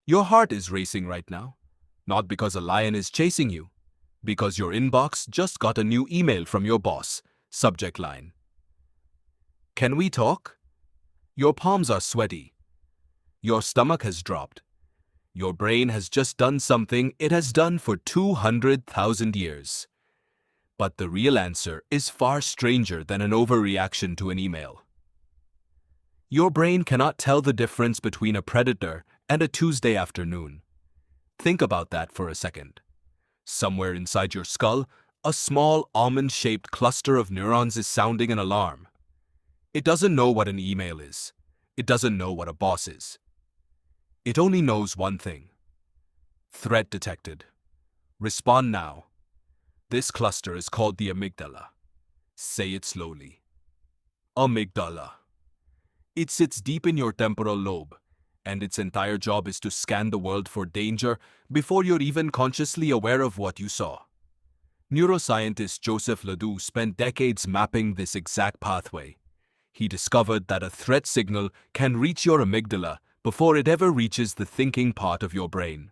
Your heart is racing right now, not because a lion is chasing you, because your inbox just got a new email from your boss. Subject line: Can we talk? Your palms are sweaty. Your stomach has dropped. Your brain has just done something it has done for 200,000 years. But the real answer is far stranger than an overreaction to an email. Your brain cannot tell the difference between a predator and a Tuesday afternoon. Think about that for a second. Somewhere inside your skull, a small almond-shaped cluster of neurons is sounding an alarm. It doesn't know what an email is. It doesn't know what a boss is. It only knows one thing: threat detected. Respond now. This cluster is called the amygdala. Say it slowly. Amygdala. It sits deep in your temporal lobe, and its entire job is to scan the world for danger before you're even consciously aware of what you saw. Neuroscientist Joseph Ledoux spent decades mapping this exact pathway. He discovered that a threat signal can reach your amygdala before it ever reaches the thinking part of your brain.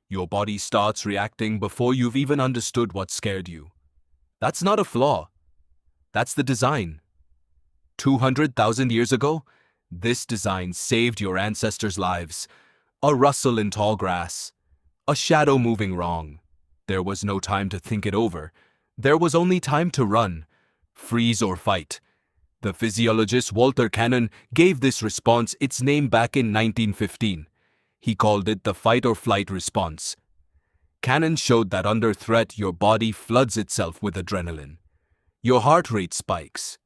Your body starts reacting before you've even understood what scared you. That's not a flaw. That's the design. 200,000 years ago, this design saved your ancestors' lives. A rustle in tall grass, a shadow moving wrong. There was no time to think it over. There was only time to run, freeze or fight. The physiologist Walter Cannon gave this response its name back in 1915. He called it the fight or flight response. Cannon showed that under threat, your body floods itself with adrenaline. Your heart rate spikes.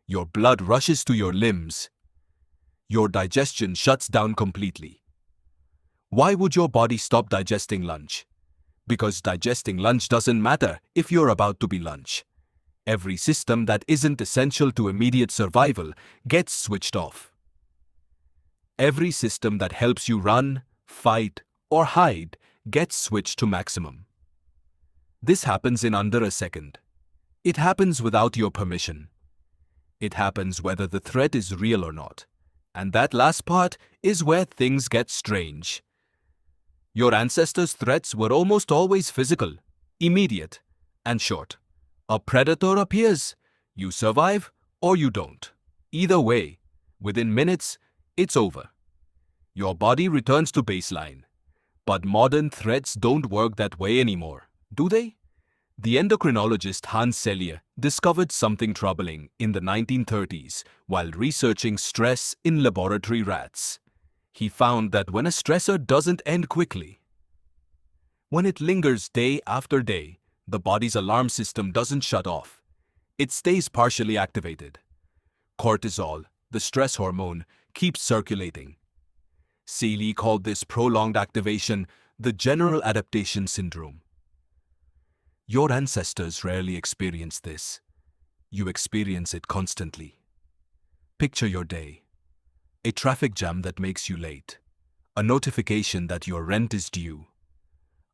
Your blood rushes to your limbs. Your digestion shuts down completely. Why would your body stop digesting lunch? Because digesting lunch doesn't matter if you're about to be lunch. Every system that isn't essential to immediate survival gets switched off. Every system that helps you run, fight, or hide gets switched to maximum. This happens in under a second. It happens without your permission. It happens whether the threat is real or not. And that last part is where things get strange. Your ancestors' threats were almost always physical, immediate, and short. A predator appears, you survive or you don't. Either way, within minutes, it's over. Your body returns to baseline. But modern threats don't work that way anymore, do they? The endocrinologist Hans Selye discovered something troubling in the 1930s while researching stress in laboratory rats. He found that when a stressor doesn't end quickly, when it lingers day after day, the body's alarm system doesn't shut off. It stays partially activated. Cortisol, the stress hormone, keeps circulating. Selye called this prolonged activation the general adaptation syndrome. Your ancestors rarely experienced this. You experience it constantly. Picture your day. A traffic jam that makes you late. A notification that your rent is due.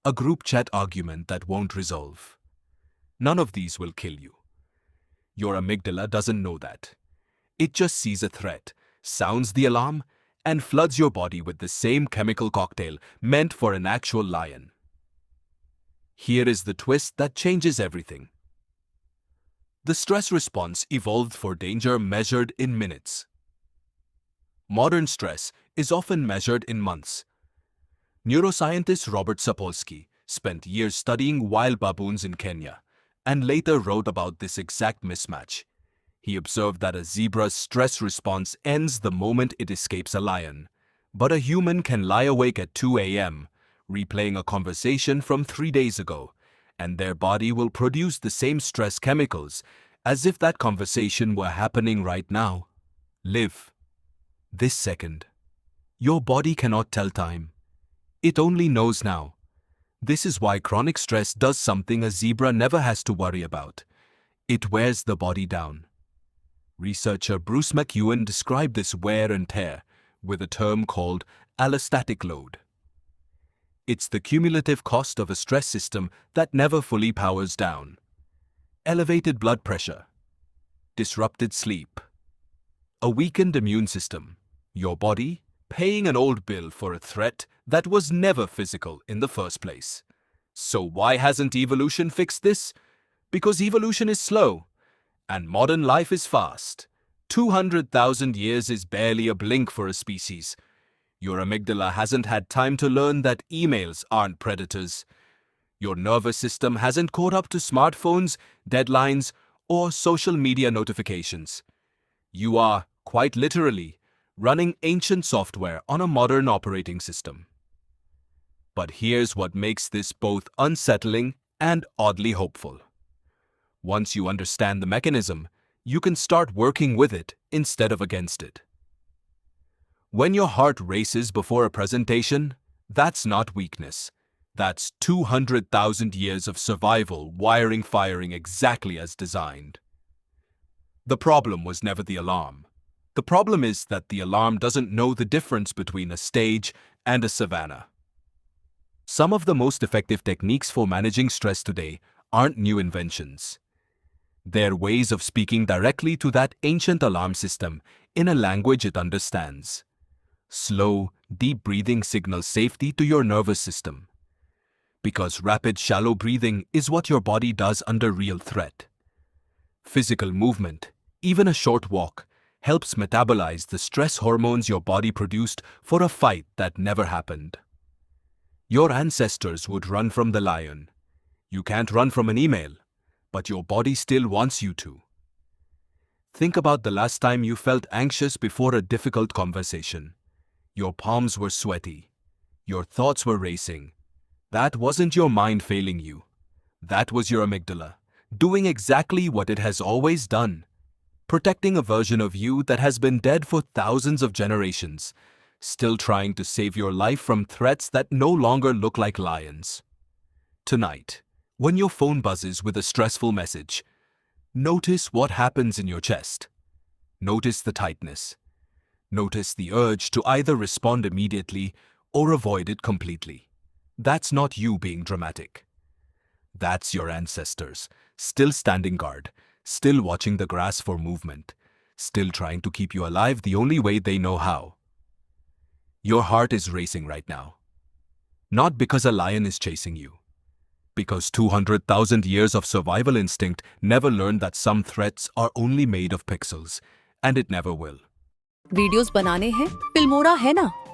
A group chat argument that won't resolve. None of these will kill you. Your amygdala doesn't know that. It just sees a threat, sounds the alarm, and floods your body with the same chemical cocktail meant for an actual lion. Here is the twist that changes everything. The stress response evolved for danger measured in minutes. Modern stress is often measured in months. Neuroscientist Robert Sapolsky spent years studying wild baboons in Kenya and later wrote about this exact mismatch. He observed that a zebra's stress response ends the moment it escapes a lion, but a human can lie awake at 2 a.m., replaying a conversation from 3 days ago, and their body will produce the same stress chemicals as if that conversation were happening right now. Live. This second. Your body cannot tell time. It only knows now. This is why chronic stress does something a zebra never has to worry about. It wears the body down. Researcher Bruce McEwen described this wear and tear with a term called allostatic load. It's the cumulative cost of a stress system that never fully powers down. Elevated blood pressure, disrupted sleep, a weakened immune system. Your body, paying an old bill for a threat that was never physical in the first place. So why hasn't evolution fixed this? Because evolution is slow, and modern life is fast. 200,000 years is barely a blink for a species. Your amygdala hasn't had time to learn that emails aren't predators. Your nervous system hasn't caught up to smartphones, deadlines, or social media notifications. You are, quite literally, running ancient software on a modern operating system. But here's what makes this both unsettling and oddly hopeful. Once you understand the mechanism, you can start working with it instead of against it. When your heart races before a presentation, that's not weakness. That's 200,000 years of survival wiring firing exactly as designed. The problem was never the alarm. The problem is that the alarm doesn't know the difference between a stage and a savanna. Some of the most effective techniques for managing stress today aren't new inventions. They're ways of speaking directly to that ancient alarm system in a language it understands. Slow, deep breathing signals safety to your nervous system. Because rapid, shallow breathing is what your body does under real threat. Physical movement, even a short walk, helps metabolize the stress hormones your body produced for a fight that never happened. Your ancestors would run from the lion. You can't run from an email, but your body still wants you to. Think about the last time you felt anxious before a difficult conversation. Your palms were sweaty. Your thoughts were racing. That wasn't your mind failing you. That was your amygdala, doing exactly what it has always done. Protecting a version of you that has been dead for thousands of generations, still trying to save your life from threats that no longer look like lions. Tonight, when your phone buzzes with a stressful message, notice what happens in your chest. Notice the tightness. Notice the urge to either respond immediately or avoid it completely. That's not you being dramatic. That's your ancestors, still standing guard, still watching the grass for movement, still trying to keep you alive the only way they know how. Your heart is racing right now. Not because a lion is chasing you. Because 200,000 years of survival instinct never learned that some threats are only made of pixels, and it never will. Videos बनाने हैं, Filmora है ना।